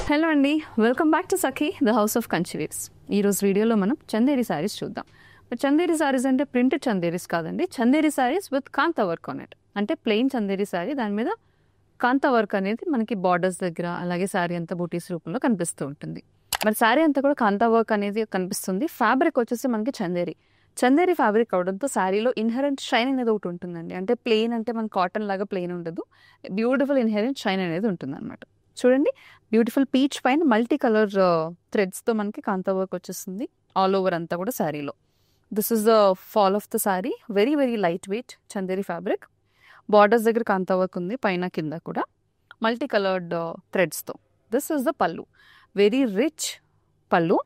Hello అండి, welcome back to Sakhi the house of Kanchi waves. ఈరోజు వీడియోలో మనం చందేరి శారీస్ చూద్దాం. బట్ చందేరి శారీస్ అంటే ప్రింటెడ్ చందేరీస్ కాదండి, Chanderi saris with kantha work on it. అంటే ప్లెయిన్ చందేరి శారీ, దాని మీద కాంతా వర్క్ అనేది మనకి బార్డర్స్ దగ్గర, అలాగే శారీ అంతా బూటీస్ రూపంలో కనిపిస్తూ ఉంటుంది. మరి శారీ అంతా కూడా కాంతా వర్క్ అనేది కనిపిస్తుంది. ఫ్యాబ్రిక్ వచ్చేసి మనకి చందేరి ఫ్యాబ్రిక్ అవడంతో శారీలో ఇన్హెరెంట్ షైన్ అనేది ఒకటి ఉంటుందండి. అంటే ప్లెయిన్ అంటే మన కాటన్ లాగా ప్లెయిన్ ఉండదు, బ్యూటిఫుల్ ఇన్హెరెంట్ షైన్ అనేది ఉంటుంది అనమాట. చూడండి, బ్యూటిఫుల్ పీచ్ పైన మల్టీ కలర్ థ్రెడ్స్తో మనకి కాంతా వర్క్ వచ్చేస్తుంది ఆల్ ఓవర్ అంతా కూడా శారీలో. This is the fall of the sari. Very very light weight Chanderi fabric. Borders దగ్గర కాంతా వర్క్ ఉంది, పైన కింద కూడా మల్టీ కలర్డ్ థ్రెడ్స్తో. This is the pallu, very rich pallu.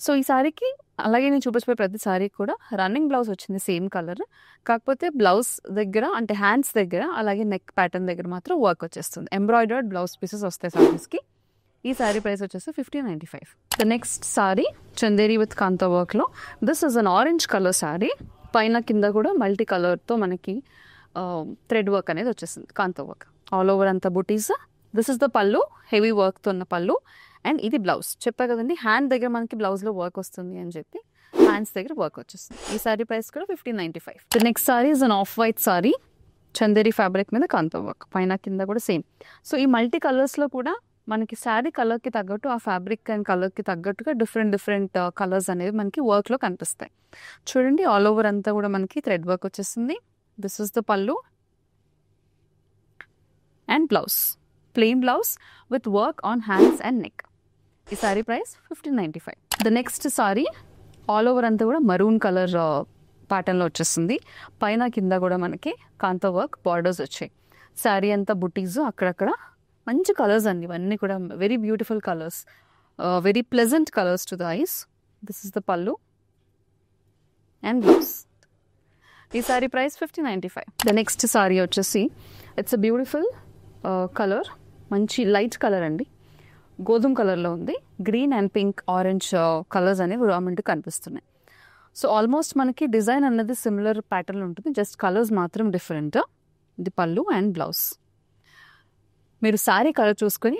So ఈ శారీకి అలాగే నేను చూపించిపోయే ప్రతి శారీ కూడా రన్నింగ్ బ్లౌజ్ వచ్చింది, సేమ్ కలర్. కాకపోతే బ్లౌజ్ దగ్గర అంటే హ్యాండ్స్ దగ్గర అలాగే నెక్ ప్యాటర్న్ దగ్గర మాత్రం వర్క్ వచ్చేస్తుంది. ఎంబ్రాయిడర్డ్ బ్లౌజ్ పీసెస్ వస్తాయి శారీస్కి. ఈ శారీ ప్రైస్ వచ్చేసి 1595. The next sari Chanderi with kantha వర్క్లో. This is an orange colour sari. పైన కింద కూడా మల్టీ కలర్తో మనకి థ్రెడ్ వర్క్ అనేది వచ్చేస్తుంది, కాంతా వర్క్ ఆల్ ఓవర్ అంతా బుటీస్. దిస్ ఇస్ ద పళ్ళు, హెవీ వర్క్తో ఉన్న పళ్ళు. అండ్ ఇది బ్లౌజ్. చెప్పా కదండి, హ్యాండ్ దగ్గర మనకి బ్లౌజ్లో వర్క్ వస్తుంది అని చెప్పి హ్యాండ్స్ దగ్గర వర్క్ వచ్చేస్తుంది. ఈ శారీ ప్రైస్ కూడా 1595. The next sari is an off white sari, Chanderi fabric మీద కాంతా వర్క్, పైన కింద కూడా సేమ్. సో ఈ మల్టీ కలర్స్లో కూడా మనకి శారీ కలర్కి తగ్గట్టు, ఆ ఫ్యాబ్రిక్ అండ్ కలర్కి తగ్గట్టుగా డిఫరెంట్ కలర్స్ అనేవి మనకి వర్క్లో కనిపిస్తాయి. చూడండి, ఆల్ ఓవర్ అంతా కూడా మనకి థ్రెడ్ వర్క్ వచ్చేస్తుంది. This is the pallu and blouse, plain blouse with work on hands and neck. ఈ sari price 1595. The next sari all over అంతా కూడా మరూన్ కలర్ ప్యాటర్న్లో వచ్చేస్తుంది. పైన కింద కూడా మనకి కాంతా వర్క్ బార్డర్స్ వచ్చాయి. శారీ అంతా బుటీస్, అక్కడక్కడ మంచి కలర్స్ అండి, ఇవన్నీ కూడా very beautiful colours, very pleasant colours to the ice. This is the pallu and blouse. ఈ sari price 1595. The next sari వచ్చేసి ఇట్స్ అ బ్యూటిఫుల్ కలర్, మంచి లైట్ కలర్ అండి, గోధుమ కలర్లో ఉంది. Green and pink orange colours అనేవి రామెంట్ కనిపిస్తున్నాయి. సో ఆల్మోస్ట్ మనకి డిజైన్ అన్నది సిమిలర్ ప్యాటర్న్ ఉంటుంది, జస్ట్ కలర్స్ మాత్రం డిఫరెంట్. ఇది పళ్ళు అండ్ బ్లౌజ్. మీరు శారీ కలర్ చూసుకొని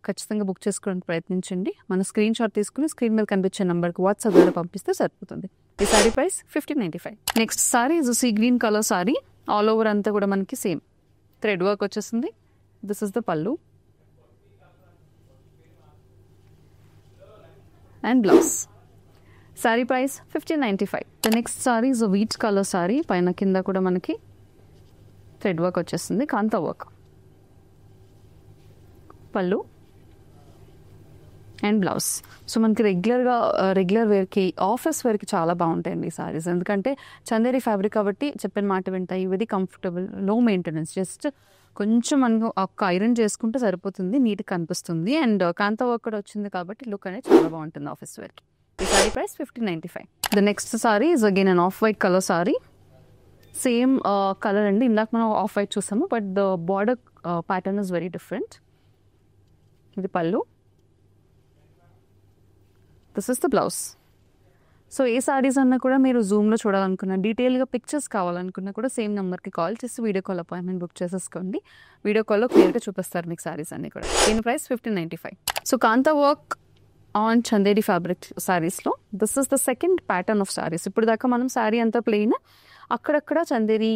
ఖచ్చితంగా బుక్ చేసుకోవడానికి ప్రయత్నించండి. మన స్క్రీన్ షాట్ తీసుకుని స్క్రీన్ మీద కనిపించే నెంబర్కి వాట్సాప్ ద్వారా పంపిస్తే సరిపోతుంది. ఈ sari price 1595. Next sari is sea green colour sari. All over అంతా కూడా మనకి సేమ్ థ్రెడ్ వర్క్ వచ్చేస్తుంది. దిస్ ఇస్ ద పళ్ళు and blouse. Saree price 1595. The next saree is a wheat color saree. పైన కింద కూడా మనకి థ్రెడ్ వర్క్ వచ్చేస్తుంది, కాంతా వర్క్. పళ్ళు అండ్ బ్లౌజ్. సో మనకి రెగ్యులర్ వేర్కి, ఆఫీస్ వేర్కి చాలా బాగుంటాయండి ఈ సారీస్. ఎందుకంటే చందేరి ఫ్యాబ్రిక్ కాబట్టి చెప్పిన మాట వింటాయి, వెరీ కంఫర్టబుల్, లో మెయింటెనెన్స్. జస్ట్ కొంచెం మనకు ఒక ఐరన్ చేసుకుంటే సరిపోతుంది, నీట్గా కనిపిస్తుంది. అండ్ కాంతా వర్క్ కూడా వచ్చింది కాబట్టి లుక్ అనేది చాలా బాగుంటుంది ఆఫీస్ వేర్కి. ఈ sari price 1595. The next sari is again an off white colour sari. Same colour అండి, ఇందాక మనం ఆఫ్ వైట్ చూసాము, but the border pattern is very different. ఇది pallu, this is the blouse. So ఏ సారీస్ అన్నా కూడా మీరు జూమ్లో చూడాలనుకున్నా, డీటెయిల్గా పిక్చర్స్ కావాలనుకున్నా కూడా సేమ్ నెంబర్కి కాల్ చేసి వీడియో కాల్ అపాయింట్మెంట్ బుక్ చేసేసుకోండి. వీడియో కాల్లో క్లియర్గా చూపిస్తారు మీకు సారీస్ అన్నీ కూడా. దీని price 1595. So kantha work on Chanderi fabric సారీస్లో this is the second pattern of saris. ఇప్పుడు దాకా మనం శారీ అంతా ప్లెయిన్, అక్కడక్కడ చందేరి,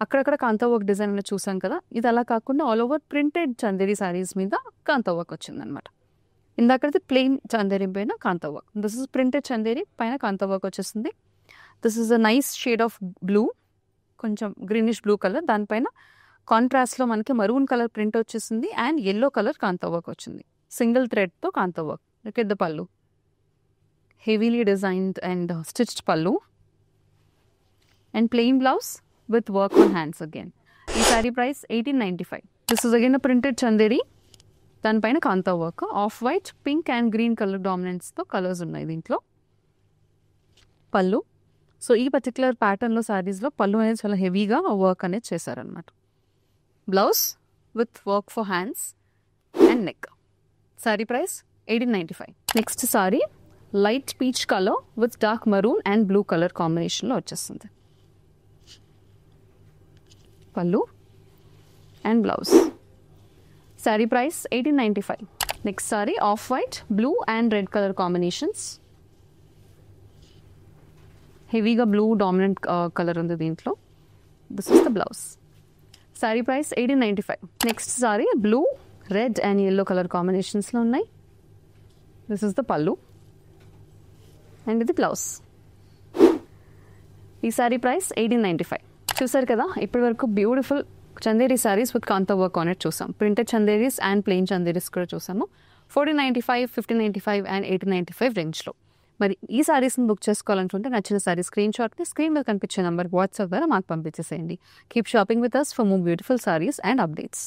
అక్కడక్కడ కాంతా వర్క్ డిజైన్ అనేది చూసాం కదా. ఇది అలా కాకుండా all over printed Chanderi saris మీద కాంతా వర్క్ వచ్చిందనమాట. ఇందాకైతే ప్లెయిన్ చందేరి పైన kantha work. This is printed Chanderi, పైన కాంతా వర్క్ వచ్చేస్తుంది. This is a nice shade of blue, కొంచెం గ్రీనిష్ బ్లూ కలర్. దానిపైన కాంట్రాస్ట్లో మనకి మరూన్ కలర్ ప్రింట్ వచ్చేసింది and yellow colour kantha work వచ్చింది. సింగిల్ థ్రెడ్తో kantha work. Look at the pallu, heavily designed and stitched pallu and plain blouse with work on hands again. ఈ sari price 1895. This is again a printed Chanderi, దానిపైన kantha work. Off white, pink and green colour డామినెంట్స్తో colours ఉన్నాయి దీంట్లో. పళ్ళు. So ఈ particular ప్యాటర్న్లో శారీస్లో పళ్ళు అనేది చాలా హెవీగా వర్క్ అనేది చేశారనమాట. Blouse with work for hands and neck. Sari price 1895. Next sari light peach colour with dark maroon and blue colour కాంబినేషన్లో వచ్చేస్తుంది. Pallu and blouse. Saree price 1895. Next sari off white, blue and red colour combinations. హెవీగా blue dominant colour ఉంది దీంట్లో. This is the blouse. Sari price 1895. Next sari blue, red and yellow colour కాంబినేషన్స్లో ఉన్నాయి. This is the pallu and ఇది blouse. ఈ sari price 1895. చూసారు కదా, ఇప్పటి వరకు beautiful Chanderi saris with kantha work on it చూసాం. Printed Chanderis and plain Chanderis కూడా చూసాము. 1495, 1595 అండ్ 1895 రేంజ్లో. మరి ఈ సారీస్ని బుక్ చేసుకోవాలనుకుంటే నచ్చిన సారీ స్క్రీన్ షాట్ని స్క్రీన్ మీద కనిపించే నెంబర్ వాట్సాప్ ద్వారా మాకు పంపించేసేయండి. Keep shopping with us for more beautiful saris and updates.